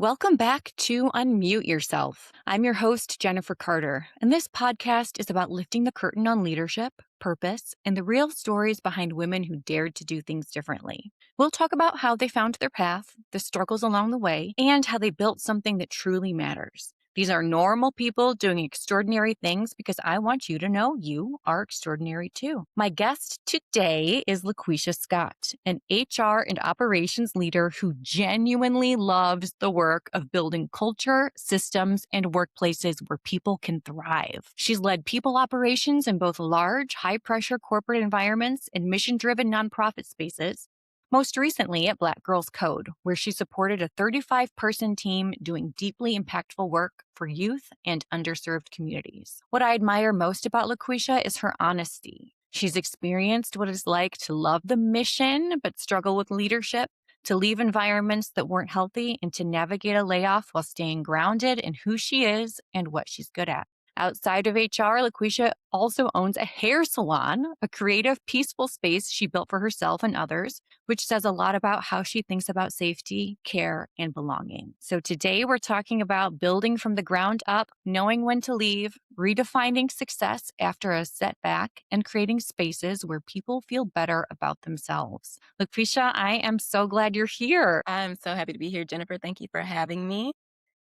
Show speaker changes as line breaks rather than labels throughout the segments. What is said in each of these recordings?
Welcome back to Unmute Yourself. I'm your host, Jennifer Carter, and this podcast is about lifting the curtain on leadership, purpose, and the real stories behind women who dared to do things differently. We'll talk about how they found their path, the struggles along the way, and how they built something that truly matters. These are normal people doing extraordinary things because I want you to know you are extraordinary too. My guest today is LaQuisha Scott, an HR and operations leader who genuinely loves the work of building culture, systems, and workplaces where people can thrive. She's led people operations in both large, high-pressure corporate environments and mission-driven nonprofit spaces. Most recently at Black Girls Code, where she supported a 35-person team doing deeply impactful work for youth and underserved communities. What I admire most about LaQuisha is her honesty. She's experienced what it's like to love the mission but struggle with leadership, to leave environments that weren't healthy, and to navigate a layoff while staying grounded in who she is and what she's good at. Outside of HR, LaQuisha also owns a hair salon, a creative, peaceful space she built for herself and others, which says a lot about how she thinks about safety, care, and belonging. So today we're talking about building from the ground up, knowing when to leave, redefining success after a setback, and creating spaces where people feel better about themselves. LaQuisha, I am so glad you're here.
I'm so happy to be here, Jennifer. Thank you for having me.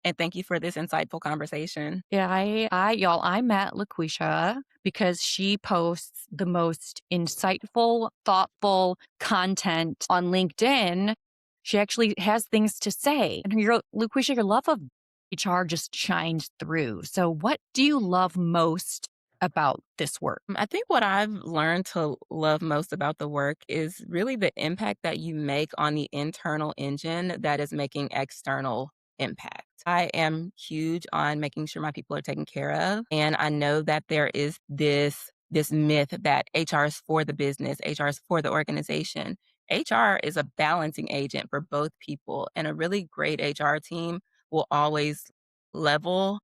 And thank you for this insightful conversation.
Yeah, I met LaQuisha because she posts the most insightful, thoughtful content on LinkedIn. She actually has things to say. And LaQuisha, your love of HR just shines through. So what do you love most about this work?
I think what I've learned to love most about the work is really the impact that you make on the internal engine that is making external impact. I am huge on making sure my people are taken care of. And I know that there is this myth that HR is for the business, HR is for the organization. HR is a balancing agent for both people, and a really great HR team will always level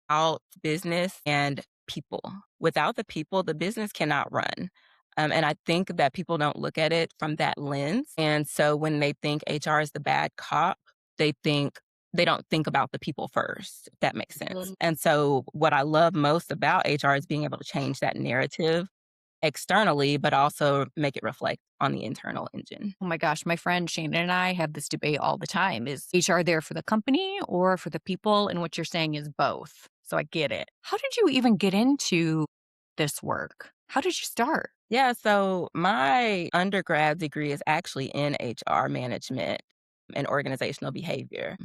out business and people. Without the people, the business cannot run. And I think that people don't look at it from that lens. And so when they think HR is the bad cop, they think they don't think about the people first, if that makes sense. And so what I love most about HR is being able to change that narrative externally, but also make it reflect on the internal engine.
Oh my gosh, my friend Shannon and I have this debate all the time. Is HR there for the company or for the people? And what you're saying is both. So I get it. How did you even get into this work? How did you start?
Yeah, so my undergrad degree is actually in HR management and organizational behavior.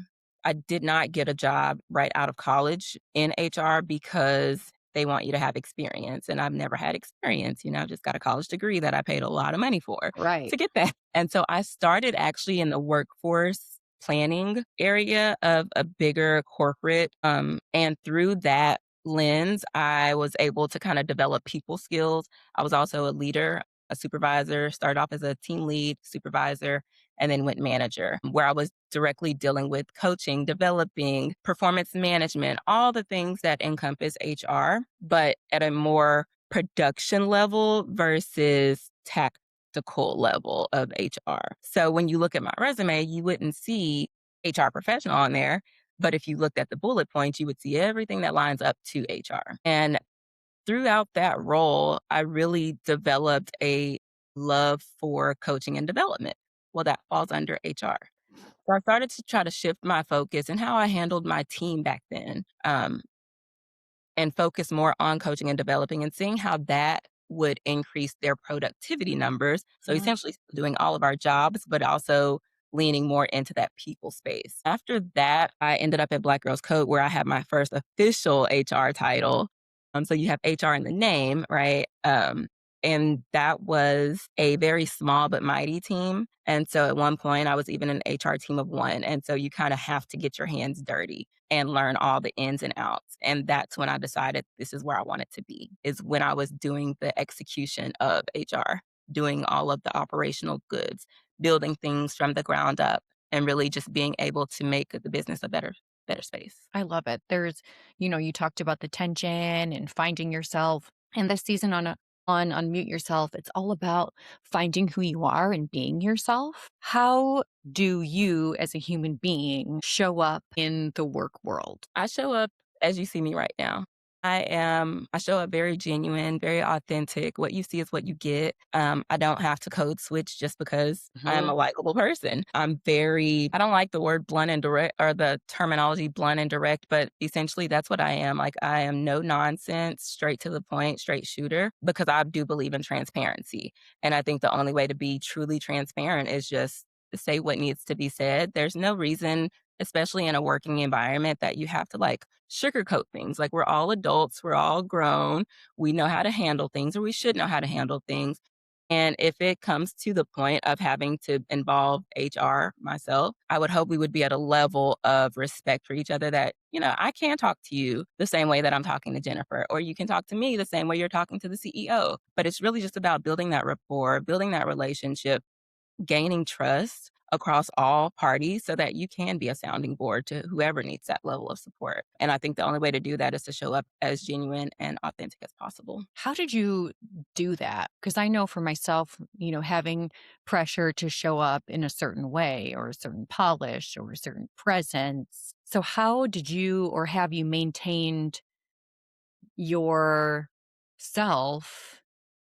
I did not get a job right out of college in HR because they want you to have experience. And I've never had experience. I just got a college degree that I paid a lot of money for
Right.
to get that. And so I started actually in the workforce planning area of a bigger corporate. And through that lens, I was able to kind of develop people skills. I was also a leader, a supervisor, started off as a team lead, supervisor, and then went manager, where I was directly dealing with coaching, developing, performance management, all the things that encompass HR, but at a more production level versus tactical level of HR. So when you look at my resume, you wouldn't see HR professional on there. But if you looked at the bullet points, you would see everything that lines up to HR. And throughout that role, I really developed a love for coaching and development. Well, that falls under HR. So I started to try to shift my focus and how I handled my team back then, and focus more on coaching and developing and seeing how that would increase their productivity numbers. So essentially doing all of our jobs, but also leaning more into that people space. After that, I ended up at Black Girls Code where I had my first official HR title. So you have HR in the name, right? And that was a very small but mighty team. And so at one point, I was even an HR team of one. And so you kind of have to get your hands dirty and learn all the ins and outs. And that's when I decided this is where I wanted to be, is when I was doing the execution of HR, doing all of the operational goods, building things from the ground up, and really just being able to make the business a better space.
I love it. You talked about the tension and finding yourself in this season On Unmute Yourself, it's all about finding who you are and being yourself. How do you as a human being show up in the work world?
I show up as you see me right now. I show up very genuine, very authentic. What you see is what you get. I don't have to code switch just because I'm a
Mhm.
likable person. I don't like the word blunt and direct or the terminology blunt and direct, but essentially that's what I am. Like I am no nonsense, straight to the point, straight shooter because I do believe in transparency. And I think the only way to be truly transparent is just say what needs to be said. There's no reason, especially in a working environment, that you have to like sugarcoat things. Like we're all adults, we're all grown, we know how to handle things, or we should know how to handle things. And if it comes to the point of having to involve HR myself, I would hope we would be at a level of respect for each other that, I can talk to you the same way that I'm talking to Jennifer, or you can talk to me the same way you're talking to the CEO. But it's really just about building that rapport, building that relationship, gaining trust across all parties so that you can be a sounding board to whoever needs that level of support. And I think the only way to do that is to show up as genuine and authentic as possible.
How did you do that? Because I know for myself, having pressure to show up in a certain way or a certain polish or a certain presence. So, how did you or have you maintained your self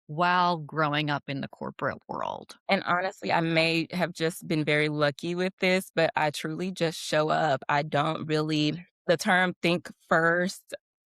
while growing up in the corporate world?
And honestly, I may have just been very lucky with this, but I truly just show up. I don't really, the term think first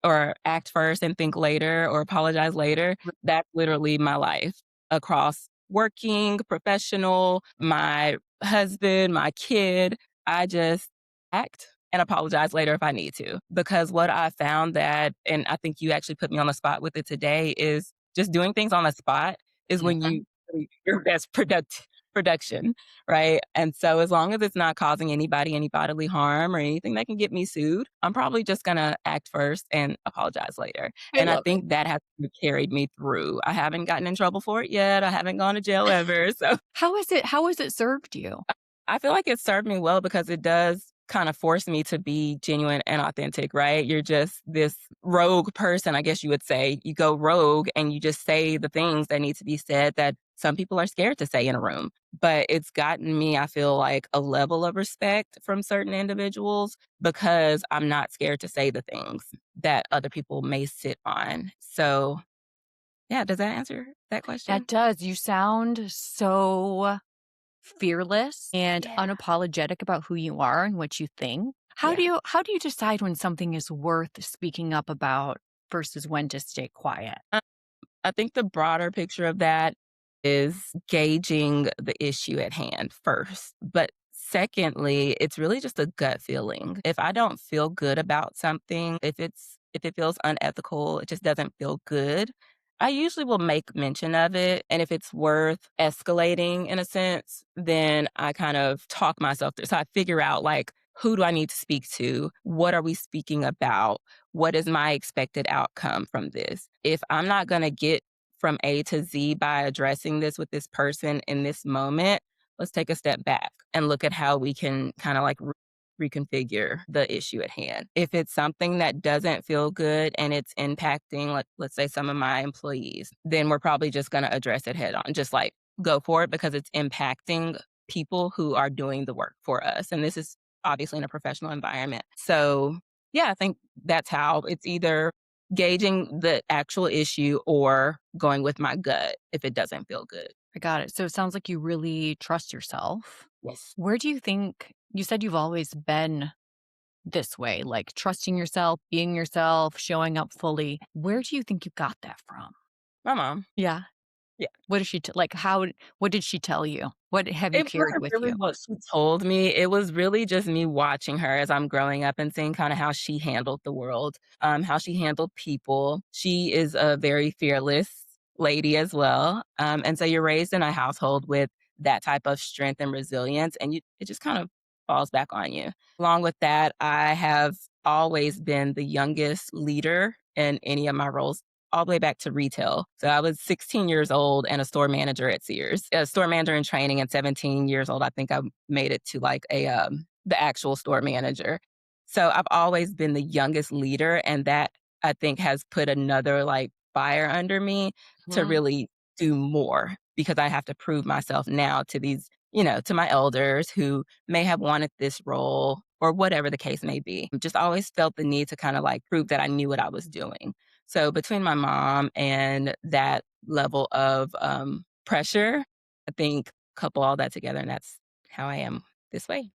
or act first and think later or apologize later, that's literally my life across working, professional, my husband, my kid. I just act and apologize later if I need to. Because what I found that, and I think you actually put me on the spot with it today, is just doing things on the spot is when
Mhm.
you your best production, right? And so as long as it's not causing anybody any bodily harm or anything that can get me sued, I'm probably just gonna act first and apologize later.
I
And I
love it.
think that has carried me through. I haven't gotten in trouble for it yet. I haven't gone to jail ever. So
How has it served you?
I feel like it served me well because it does kind of force me to be genuine and authentic, right? You're just this rogue person, I guess you would say. You go rogue and you just say the things that need to be said that some people are scared to say in a room. But it's gotten me, I feel like, a level of respect from certain individuals because I'm not scared to say the things that other people may sit on. So, yeah, does that answer that question?
That does. You sound so fearless and
Yeah.
unapologetic about who you are and what you think. How do
Yeah.
you decide when something is worth speaking up about versus when to stay quiet?
I think the broader picture of that is gauging the issue at hand first. But secondly, it's really just a gut feeling. If I don't feel good about something, if it feels unethical, it just doesn't feel good. I usually will make mention of it. And if it's worth escalating in a sense, then I kind of talk myself through. So I figure out like, who do I need to speak to? What are we speaking about? What is my expected outcome from this? If I'm not going to get from A to Z by addressing this with this person in this moment, let's take a step back and look at how we can kind of like reconfigure the issue at hand. If it's something that doesn't feel good and it's impacting, like, let's say some of my employees, then we're probably just going to address it head on. Just like go for it because it's impacting people who are doing the work for us. And this is obviously in a professional environment. So, yeah, I think that's how it's either gauging the actual issue or going with my gut if it doesn't feel good.
I got it. So it sounds like you really trust yourself.
Yes.
Where do you think you said you've always been this way, like trusting yourself, being yourself, showing up fully? Where do you think you got that from?
My mom.
Yeah.
Yeah.
What did she like what did she tell you? What have you
It
carried
wasn't
with
really
you?
what she told me. It was really just me watching her as I'm growing up and seeing kind of how she handled the world, how she handled people. She is a very fearless lady as well. And so you're raised in a household with that type of strength and resilience, and it just kind of falls back on you. Along with that, I have always been the youngest leader in any of my roles all the way back to retail. So I was 16 years old and a store manager at Sears, a store manager in training, and 17 years old. I think I made it to like the actual store manager. So I've always been the youngest leader, and that I think has put another like fire under me to
Mhm.
really do more because I have to prove myself now to these, to my elders who may have wanted this role or whatever the case may be. Just always felt the need to kind of like prove that I knew what I was doing. So between my mom and that level of pressure, I think couple all that together, and that's how I am this way.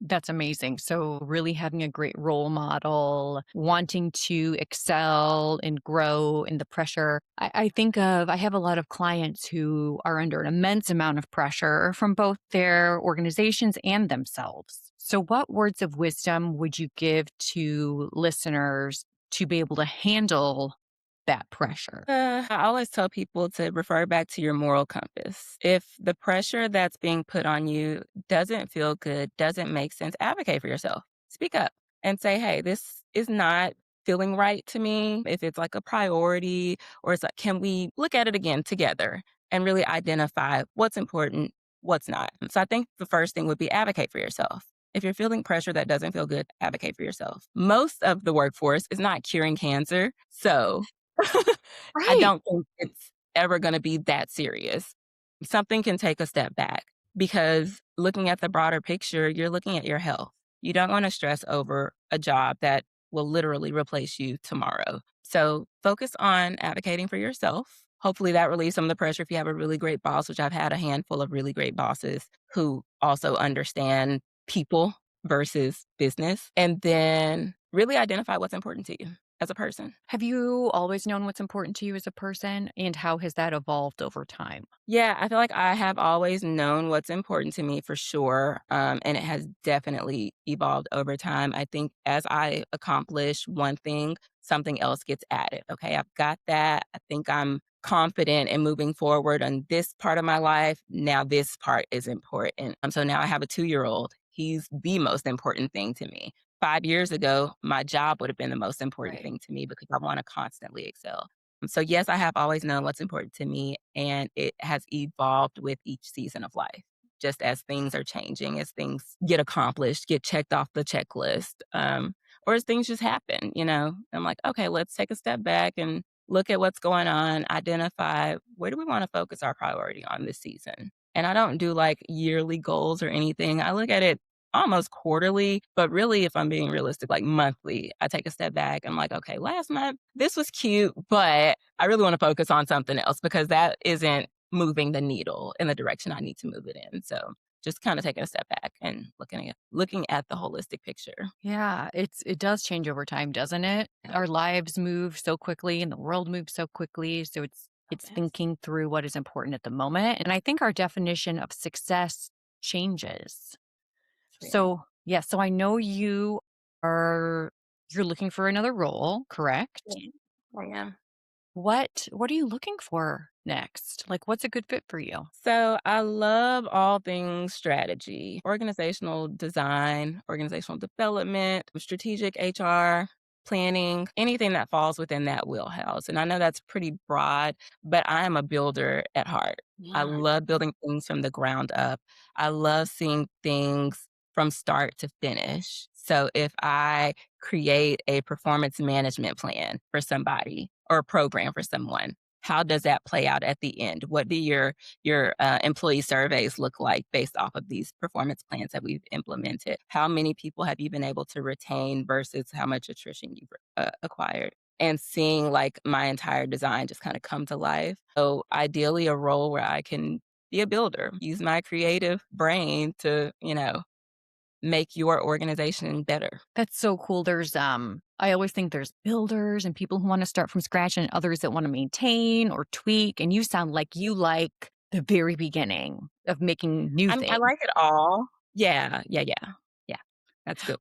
That's amazing. So, really having a great role model, wanting to excel and grow in the pressure. I have a lot of clients who are under an immense amount of pressure from both their organizations and themselves. So, what words of wisdom would you give to listeners to be able to handle that pressure?
I always tell people to refer back to your moral compass. If the pressure that's being put on you doesn't feel good, doesn't make sense, advocate for yourself. Speak up and say, hey, this is not feeling right to me. If it's like a priority or it's like, can we look at it again together and really identify what's important, what's not? So I think the first thing would be advocate for yourself. If you're feeling pressure that doesn't feel good, advocate for yourself. Most of the workforce is not curing cancer. So I
Right.
don't think it's ever gonna be that serious. Something can take a step back because looking at the broader picture, you're looking at your health. You don't wanna stress over a job that will literally replace you tomorrow. So focus on advocating for yourself. Hopefully that relieves some of the pressure if you have a really great boss, which I've had a handful of really great bosses who also understand people versus business. And then really identify what's important to you as a person.
Have you always known what's important to you as a person? And how has that evolved over time?
Yeah, I feel like I have always known what's important to me for sure. And it has definitely evolved over time. I think as I accomplish one thing, something else gets added. Okay, I've got that. I think I'm confident in moving forward on this part of my life. Now, this part is important. So now I have a 2-year old. He's the most important thing to me. 5 years ago, my job would have been the most important
Right.
thing to me because I want to constantly excel. So, yes, I have always known what's important to me, and it has evolved with each season of life. Just as things are changing, as things get accomplished, get checked off the checklist, or as things just happen, I'm like, okay, let's take a step back and look at what's going on, identify where do we want to focus our priority on this season. And I don't do like yearly goals or anything. I look at it almost quarterly, but really, if I'm being realistic, like monthly, I take a step back. I'm like, okay, last month, this was cute, but I really want to focus on something else because that isn't moving the needle in the direction I need to move it in. So just kind of taking a step back and looking at the holistic picture.
Yeah, it does change over time, doesn't it?
Yeah.
Our lives move so quickly and the world moves so quickly, so
Oh,
it's
yes.
thinking through what is important at the moment, and I think our definition of success changes.
It's real.
So I know are you're looking for another role, correct?
Yeah, I am.
What are you looking for next? Like, what's a good fit for you?
So I love all things strategy, organizational design, organizational development, strategic HR, planning, anything that falls within that wheelhouse. And I know that's pretty broad, but I am a builder at heart. I
Yeah.
love building things from the ground up. I love seeing things from start to finish. So if I create a performance management plan for somebody or a program for someone, how does that play out at the end? What do your employee surveys look like based off of these performance plans that we've implemented? How many people have you been able to retain versus how much attrition you've acquired? And seeing like my entire design just kind of come to life. So ideally, a role where I can be a builder, use my creative brain to make your organization better.
That's so cool. I always think there's builders and people who want to start from scratch and others that want to maintain or tweak. And you sound like you like the very beginning of making new
I
things.
like it all. Yeah, yeah, yeah, yeah. That's good.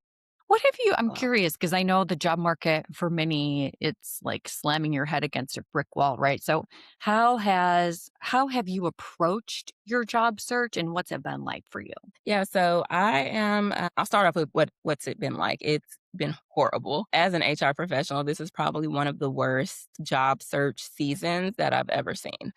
I'm curious because I know the job market for many, it's like slamming your head against a brick wall, right? So how have you approached your job search and what's it been like for you?
Yeah, so I'll start off with what's it been like. It's been horrible. As an HR professional, this is probably one of the worst job search seasons that I've ever seen.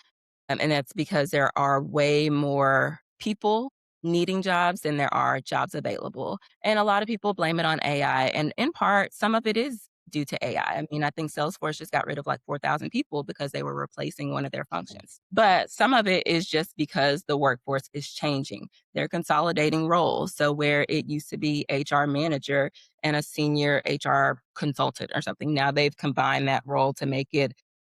And that's because there are way more people needing jobs than there are jobs available. And a lot of people blame it on AI. And in part, some of it is due to AI. I mean, I think Salesforce just got rid of like 4,000 people because they were replacing one of their functions. But some of it is just because the workforce is changing. They're consolidating roles. So where it used to be HR manager and a senior HR consultant or something, now they've combined that role to make it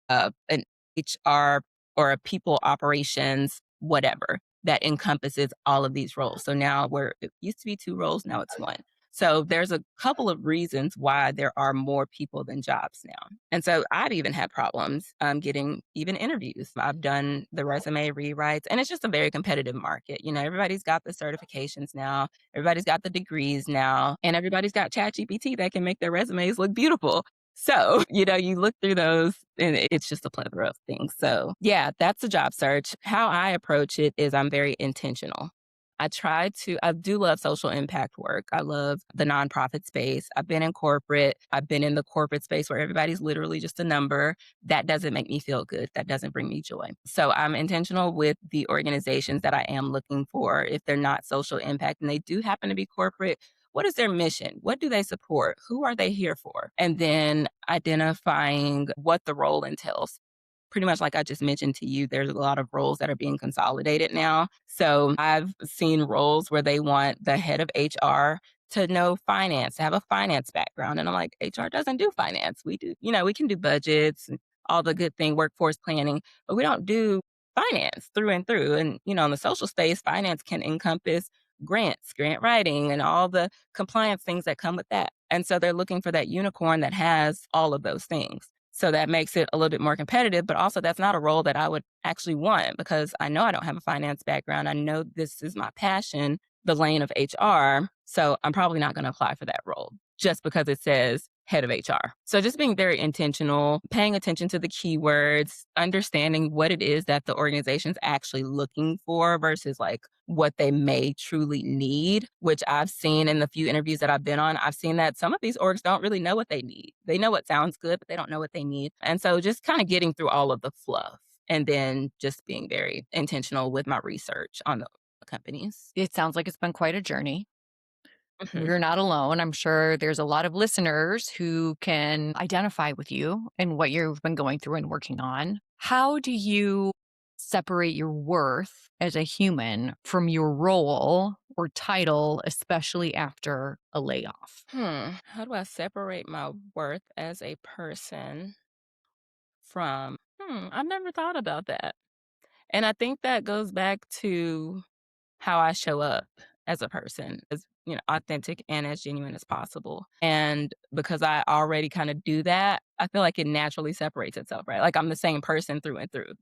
an HR or a people operations, whatever, that encompasses all of these roles. So now where it used to be two roles, now it's one. So there's a couple of reasons why there are more people than jobs now. And so I've even had problems getting even interviews. I've done the resume rewrites, and it's just a very competitive market. You know, everybody's got the certifications now, everybody's got the degrees now, and everybody's got ChatGPT that can make their resumes look beautiful. So, you know, you look through those and it's just a plethora of things. So, yeah, that's a job search. How I approach it is I'm very intentional. I do love social impact work. I love the nonprofit space. I've been in corporate. I've been in the corporate space where everybody's literally just a number. That doesn't make me feel good. That doesn't bring me joy. So I'm intentional with the organizations that I am looking for. If they're not social impact and they do happen to be corporate, what is their mission? What do they support? Who are they here for? And then identifying what the role entails. Pretty much like I just mentioned to you, there's a lot of roles that are being consolidated now. So I've seen roles where they want the head of HR to know finance, to have a finance background. And I'm like, HR doesn't do finance. We do, you know, we can do budgets and all the good thing, workforce planning, but we don't do finance through and through. And, you know, in the social space, finance can encompass grants, grant writing, and all the compliance things that come with that. And so they're looking for that unicorn that has all of those things. So that makes it a little bit more competitive, but also that's not a role that I would actually want because I know I don't have a finance background. I know this is my passion, the lane of HR. So I'm probably not going to apply for that role just because it says head of HR. So just being very intentional, paying attention to the keywords, understanding what it is that the organization's actually looking for versus like what they may truly need, which I've seen in the few interviews that I've been on. I've seen that some of these orgs don't really know what they need. They know what sounds good, but they don't know what they need. And so just kind of getting through all of the fluff and then just being very intentional with my research on the companies.
It sounds like it's been quite a journey.
Mhm.
You're not alone. I'm sure there's a lot of listeners who can identify with you and what you've been going through and working on. How do you separate your worth as a human from your role or title, especially after a layoff?
How do I separate my worth as a person from I've never thought about that. And I think that goes back to how I show up as a person, as you know, authentic and as genuine as possible. And because I already kind of do that, I feel like it naturally separates itself, right? Like I'm the same person through and through.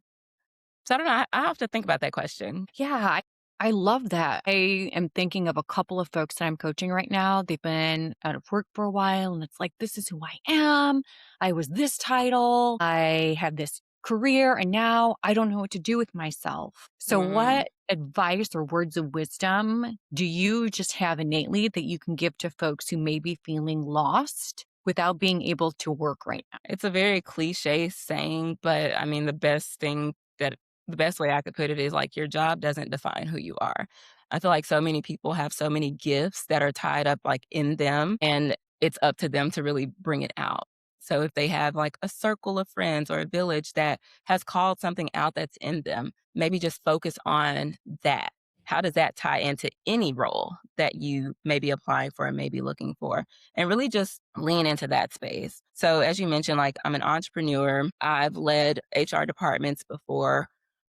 So I don't know. I have to think about that question.
Yeah, I love that. I am thinking of a couple of folks that I'm coaching right now. They've been out of work for a while, and it's like, this is who I am. I was this title. I have this career, and now I don't know what to do with myself. So,
Mm.
what advice or words of wisdom do you just have innately that you can give to folks who may be feeling lost without being able to work right now?
It's a very cliche saying, but I mean, the best way I could put it is like your job doesn't define who you are. I feel like so many people have so many gifts that are tied up like in them, and it's up to them to really bring it out. So if they have like a circle of friends or a village that has called something out that's in them, maybe just focus on that. How does that tie into any role that you may be applying for and may be looking for? And really just lean into that space. So as you mentioned, like I'm an entrepreneur. I've led HR departments before.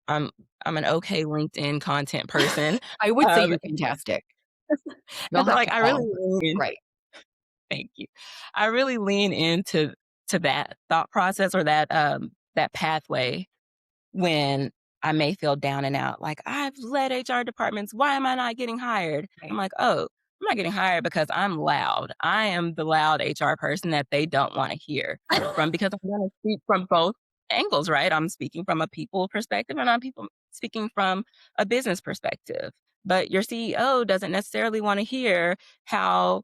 I'm I'm an okay LinkedIn content person.
I would say
Um,
you're fantastic. You'll
and so
have
like
to
I really
follow.
lean
Right.
thank you. I really lean into that thought process or that pathway when I may feel down and out, like, "I've led HR departments, why am I not getting hired?" I'm
Right.
like, "Oh, I'm not getting hired because I'm loud. I am the loud HR person that they don't wanna hear from because I'm gonna speak from both angles, right? I'm speaking from a people perspective, and I'm people speaking from a business perspective. But your CEO doesn't necessarily wanna hear how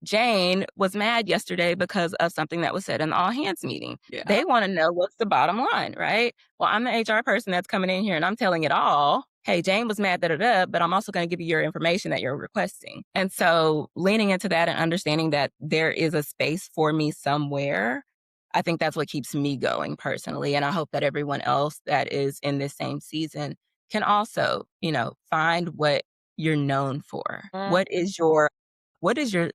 Jane was mad yesterday because of something that was said in the all hands meeting.
Yeah.
They wanna know what's the bottom line, right? Well, I'm the HR person that's coming in here and I'm telling it all. hey, Jane was mad, da da da, but I'm also going to give you your information that you're requesting. And so leaning into that and understanding that there is a space for me somewhere, I think that's what keeps me going personally. And I hope that everyone else that is in this same season can also, find what you're known for. What is your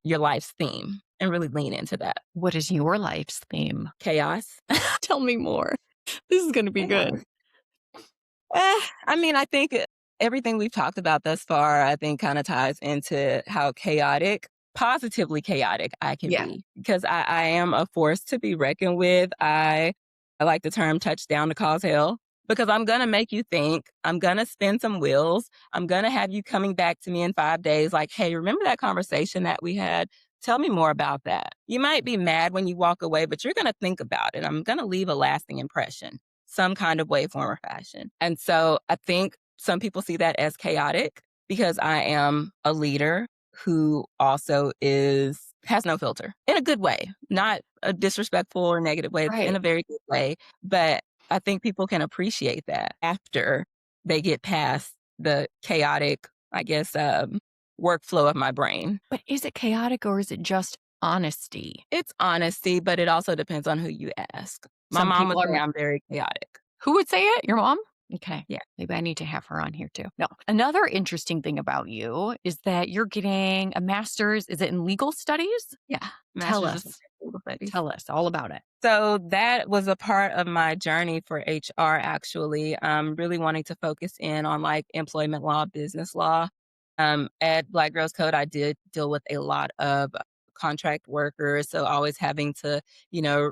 life's theme? And really lean into that.
What is your life's theme?
Chaos.
Tell me more. This is going to be good.
I mean, I think everything we've talked about thus far, I think kind of ties into how chaotic, positively chaotic I can
Yeah.
be because I am a force to be reckoned with. I like the term touchdown to cause hell because I'm going to make you think. I'm going to spin some wheels. I'm going to have you coming back to me in 5 days like, hey, remember that conversation that we had? Tell me more about that. You might be mad when you walk away, but you're going to think about it. I'm going to leave a lasting impression some kind of way, form, or fashion. And so I think some people see that as chaotic because I am a leader who also has no filter in a good way, not a disrespectful or negative way. It's in
Right.
a very good way. But I think people can appreciate that after they get past the chaotic, I guess, workflow of my brain.
But is it chaotic or is it just honesty?
It's honesty, but it also depends on who you ask. My
Some
mom would
people
say
are.
I'm very chaotic.
Who would say it? Your mom? Okay.
Yeah.
Maybe I need to have her on here too. No. Another interesting thing about you is that you're getting a master's. Is it in legal studies?
Yeah,
Tell
master's of
us.
sustainable studies.
Tell us all about it.
So that was a part of my journey for HR actually, really wanting to focus in on like employment law, business law. At Black Girls Code, I did deal with a lot of contract workers. So always having to,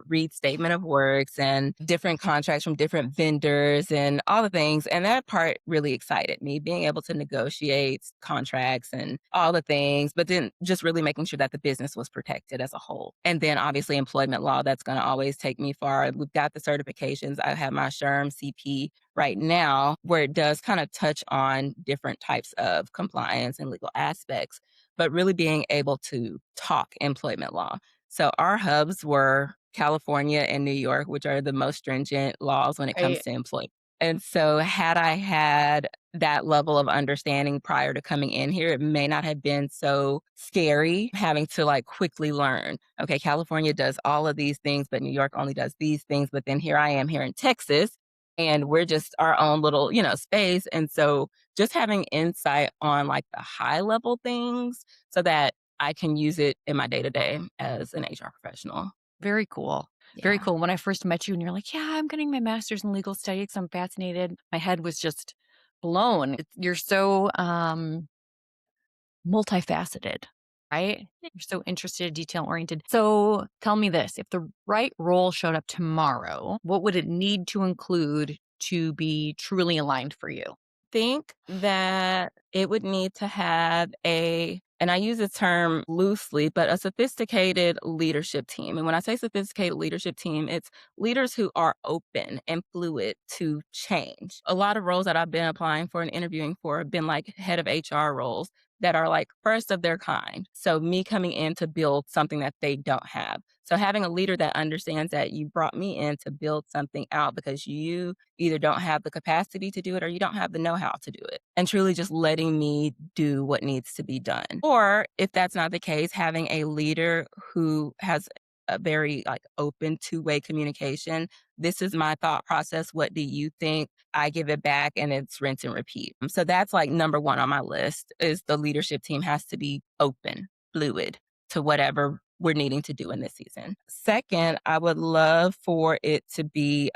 read statement of works and different contracts from different vendors and all the things. And that part really excited me, being able to negotiate contracts and all the things, but then just really making sure that the business was protected as a whole. And then obviously employment law, that's going to always take me far. We've got the certifications. I have my SHRM CP right now, where it does kind of touch on different types of compliance and legal aspects, but really being able to talk employment law. So our hubs were California and New York, which are the most stringent laws when it comes
Right.
to employment. And so had I had that level of understanding prior to coming in here, it may not have been so scary having to like quickly learn. Okay, California does all of these things, but New York only does these things. But then here I am here in Texas and we're just our own little, space. And so just having insight on like the high level things so that I can use it in my day to day as an HR professional.
Very cool. Very
Yeah.
cool. When I first met you and you're like, yeah, I'm getting my master's in legal studies. I'm fascinated. My head was just blown. You're so multifaceted, right? You're so interested, detail oriented. So tell me this, if the right role showed up tomorrow, what would it need to include to be truly aligned for you?
Think that it would need to have and I use the term loosely, but a sophisticated leadership team. And when I say sophisticated leadership team, it's leaders who are open and fluid to change. A lot of roles that I've been applying for and interviewing for have been like head of HR roles that are like first of their kind. So me coming in to build something that they don't have. So having a leader that understands that you brought me in to build something out because you either don't have the capacity to do it or you don't have the know-how to do it. And truly just letting me do what needs to be done. Or if that's not the case, having a leader who has a very like open two-way communication. This is my thought process. What do you think? I give it back and it's rinse and repeat. So that's like number one on my list is the leadership team has to be open, fluid to whatever we're needing to do in this season. Second, I would love for it to be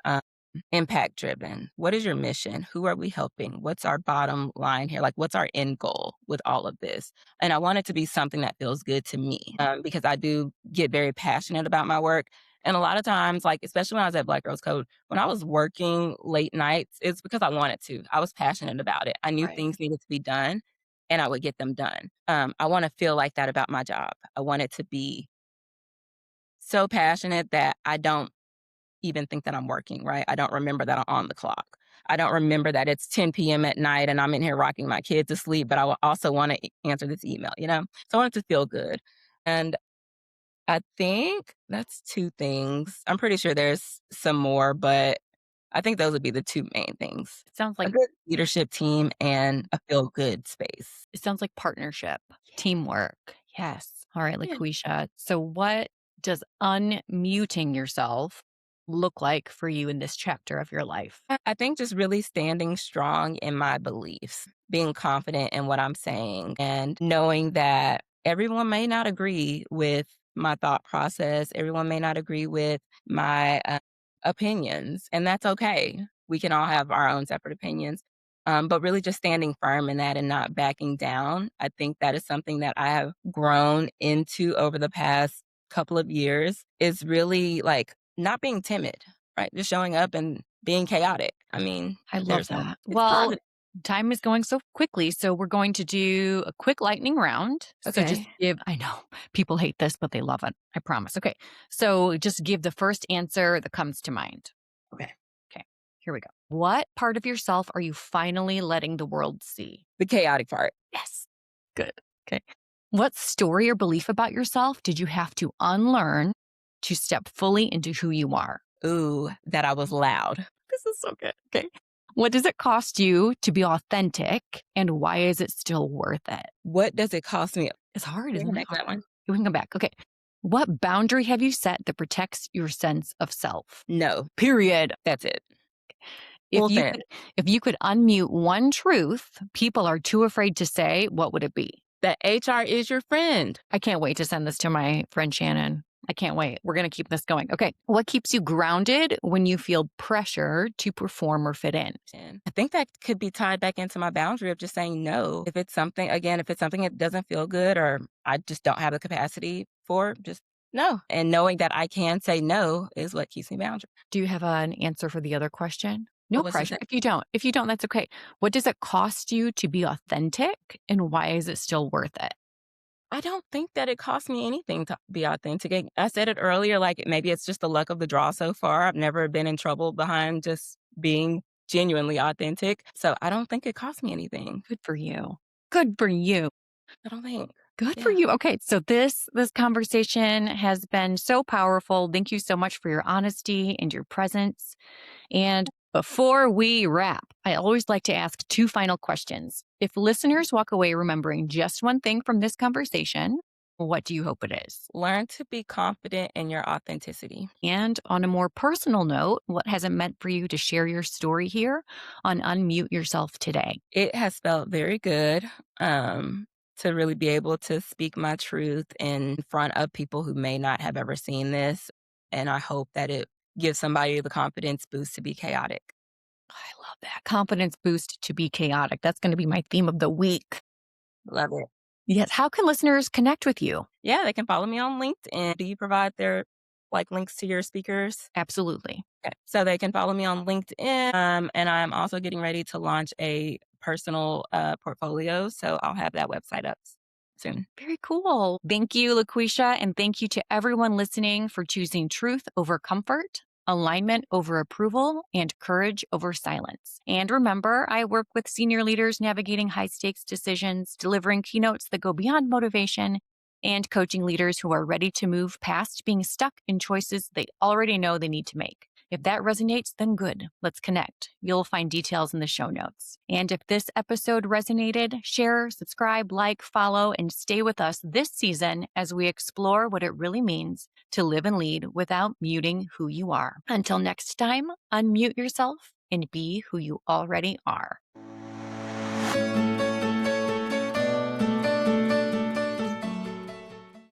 impact driven. What is your mission? Who are we helping? What's our bottom line here? Like, what's our end goal with all of this? And I want it to be something that feels good to me because I do get very passionate about my work. And a lot of times, like, especially when I was at Black Girls Code, when I was working late nights, it's because I wanted to. I was passionate about it. I knew
Right.
things needed to be done and I would get them done. I want to feel like that about my job. I want it to be so passionate that I don't even think that I'm working, right? I don't remember that I'm on the clock. I don't remember that it's 10 p.m. at night and I'm in here rocking my kid to sleep, but I will also want to answer this email, you know? So I want it to feel good. And I think that's two things. I'm pretty sure there's some more, but I think those would be the 2 main things.
It sounds
A
like
good leadership team and a feel-good space.
partnership,
Yeah.
teamwork. Yes. All right,
Yeah.
LaQuisha. So what does unmuting yourself look like for you in this chapter of your life?
I think just really standing strong in my beliefs, being confident in what I'm saying, and knowing that everyone may not agree with my thought process. Everyone may not agree with my opinions, and that's okay. We can all have our own separate opinions. But really just standing firm in that and not backing down. I think that is something that I have grown into over the past couple of years is really like not being timid, right? Just showing up and being chaotic. I mean,
I love
there's no
that.
it's
Well,
positive.
time is going so quickly, so we're going to do a quick lightning round. So just
Okay.
give I know people hate this, but they love it. I promise. Okay. So just give the first answer that comes to mind.
Okay.
Okay. Here we go. What part of yourself are you finally letting the world see?
The chaotic part.
Yes. Good. Okay. What story or belief about yourself did you have to unlearn to step fully into who you are?
Ooh, that I was loud.
This is so good. Okay. What does it cost you to be authentic and why is it still worth it?
What does it cost me?
It's hard,
Can we
isn't
go
it
back to that
hard?
one?
We can come back. Okay. What boundary have you set that protects your sense of self?
No,
Period.
that's it.
If
Full
you
send.
could if you could unmute one truth people are too afraid to say, what would it be?
That HR is your friend.
I can't wait to send this to my friend Shannon. I can't wait. We're going to keep this going. Okay. What keeps you grounded when you feel pressure to perform or fit in?
And I think that could be tied back into my boundary of just saying no. If it's something, again, if it's something that doesn't feel good or I just don't have the capacity for, just no. And knowing that I can say no is what keeps me boundary.
Do you have an answer for the other question? No
What was the
pressure.
second?
If you don't, that's okay. What does it cost you to be authentic and why is it still worth it?
I don't think that it costs me anything to be authentic. I said it earlier, like maybe it's just the luck of the draw so far. I've never been in trouble behind just being genuinely authentic. So I don't think it cost me anything.
Good for you. Good for you.
I don't think.
Good for
Yeah.
you. Okay, so this conversation has been so powerful. Thank you so much for your honesty and your presence. And before we wrap, I always like to ask two final questions. If listeners walk away remembering just one thing from this conversation, what do you hope it is?
Learn to be confident in your authenticity.
And on a more personal note, what has it meant for you to share your story here on Unmute Yourself today?
It has felt very good to really be able to speak my truth in front of people who may not have ever seen this. And I hope that it gives somebody the confidence boost to be chaotic.
I love that. Confidence boost to be chaotic. That's going to be my theme of the week.
Love it.
Yes. How can listeners connect with you?
Yeah, they can follow me on LinkedIn. Do you provide their like links to your speakers?
Absolutely.
Okay. So they can follow me on LinkedIn. And I'm also getting ready to launch a personal portfolio. So I'll have that website up soon.
Very cool. Thank you, LaQuisha. And thank you to everyone listening for choosing truth over comfort, alignment over approval, and courage over silence. And remember, I work with senior leaders navigating high stakes decisions, delivering keynotes that go beyond motivation, and coaching leaders who are ready to move past being stuck in choices they already know they need to make. If that resonates, then good. Let's connect. You'll find details in the show notes. And if this episode resonated, share, subscribe, like, follow, and stay with us this season as we explore what it really means to live and lead without muting who you are. Until next time, unmute yourself and be who you already are.